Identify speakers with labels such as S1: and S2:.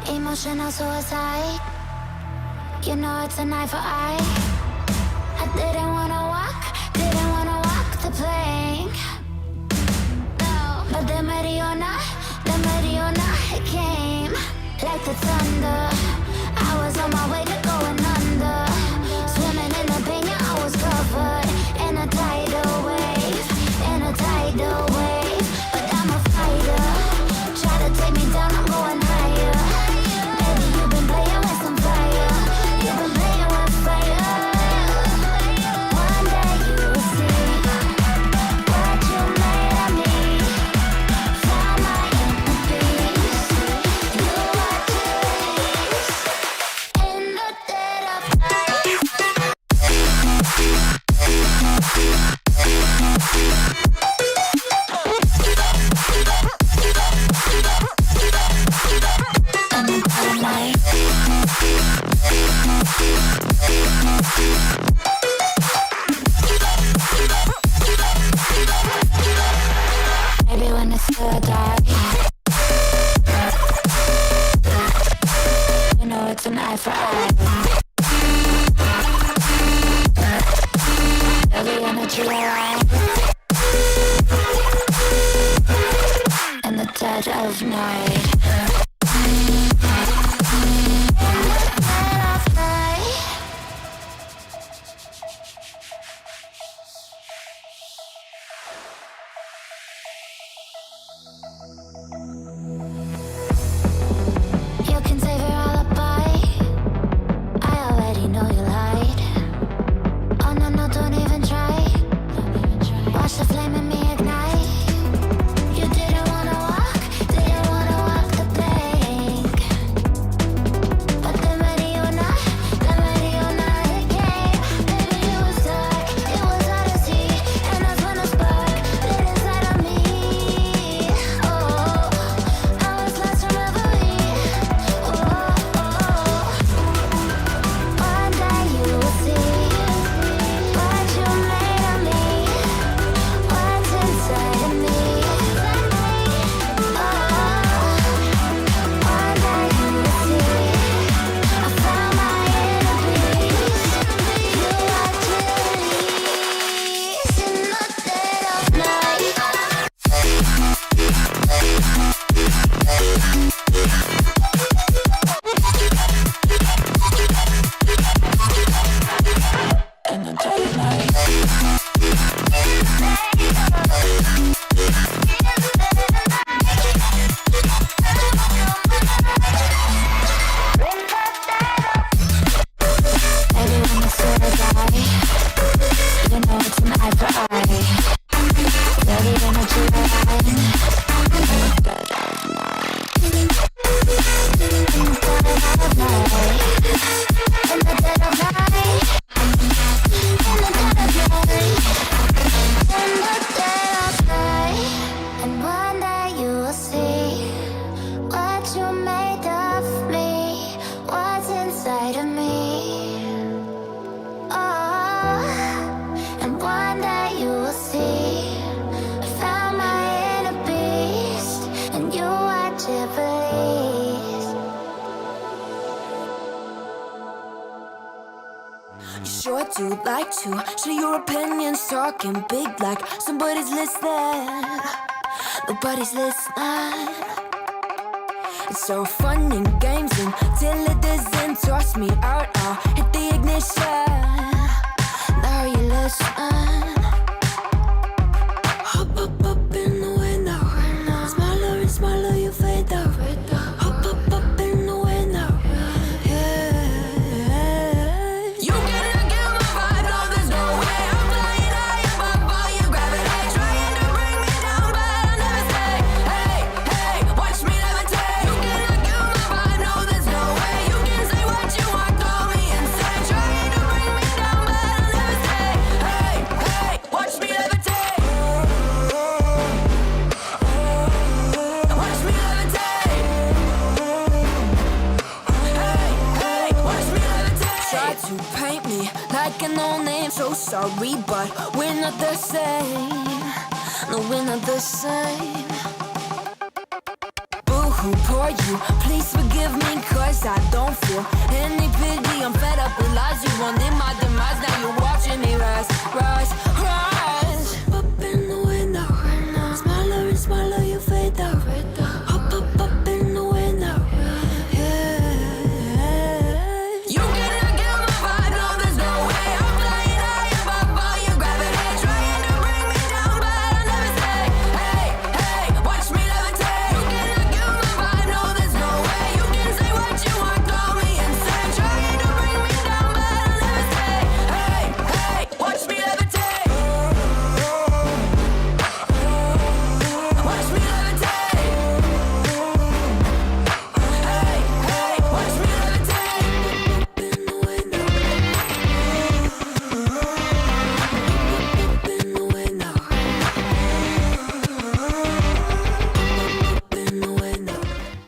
S1: Emotional suicide. You know it's an eye for eye. I didn't wanna walk the plank. No. But the Mariona, it came like the thunder. I was on my way to going under. Swimming in the pain, yeah, I was covered in a tidal wave, in a tidal wave. But I'm a fighter. Try to take me down, I'm going higher. Baby, you've been playing with some fire. You've been playing with fire. One day you will see what you made of me. Found my inner peace. You are peace in the dead of night. In the dead of night. Maybe when it's still dark, you know it's an eye for eye. Every energy alive in the dead of night. Dead of night. You can save your alibi. I already know you lied. Oh no, no, don't even try. Watch the flame in me ignite. You didn't wanna walk the plank. But the Mariona, it came. Baby, it was dark, it was hard to see. And that's when a spark lit inside of me. Oh, I was lost from reverie. One day you will see what you made of me, what's inside of me. One day you will see I found my inner peace. You are peace in the dead of night. In the dead of night. Maybe when the sword die, you know it's an eye for eye. Feel the energy align. In the dead of night. In the dead of night. In the dead of night. In the dead of night. In the dead of night. And one day you will see what you made of me, what's inside of me. Oh, and one day you will see I found my inner beast, and you are Jubilees.
S2: You sure do like to share your opinions, talking big like somebody's listening. Nobody's listening. It's so fun and games until it doesn't. Toss me out, I'll hit the ignition. Now you listen. Hop up in the window. Smaller and smaller you fade out. Hop up in the window. Yeah. You cannot get my vibe, no, there's no way. I'm flying high above all your gravity, trying to bring me down, but I'll never stay. Hey, hey, watch me levitate. You cannot get my vibe, no, there's no way. You can say what you want, call me insane, trying to bring me down, but I'll never stay. Hey, hey, watch me levitate. Watch me levitate. Hey, hey, watch me levitate. Try to paint me like a no-name, so sorry, but we're not the same. No, we're not the same. Boo who pour you. Please forgive me, cause I don't feel any pity. I'm fed up with lies. You wanted my demise, now you're watching me rise, rise, rise.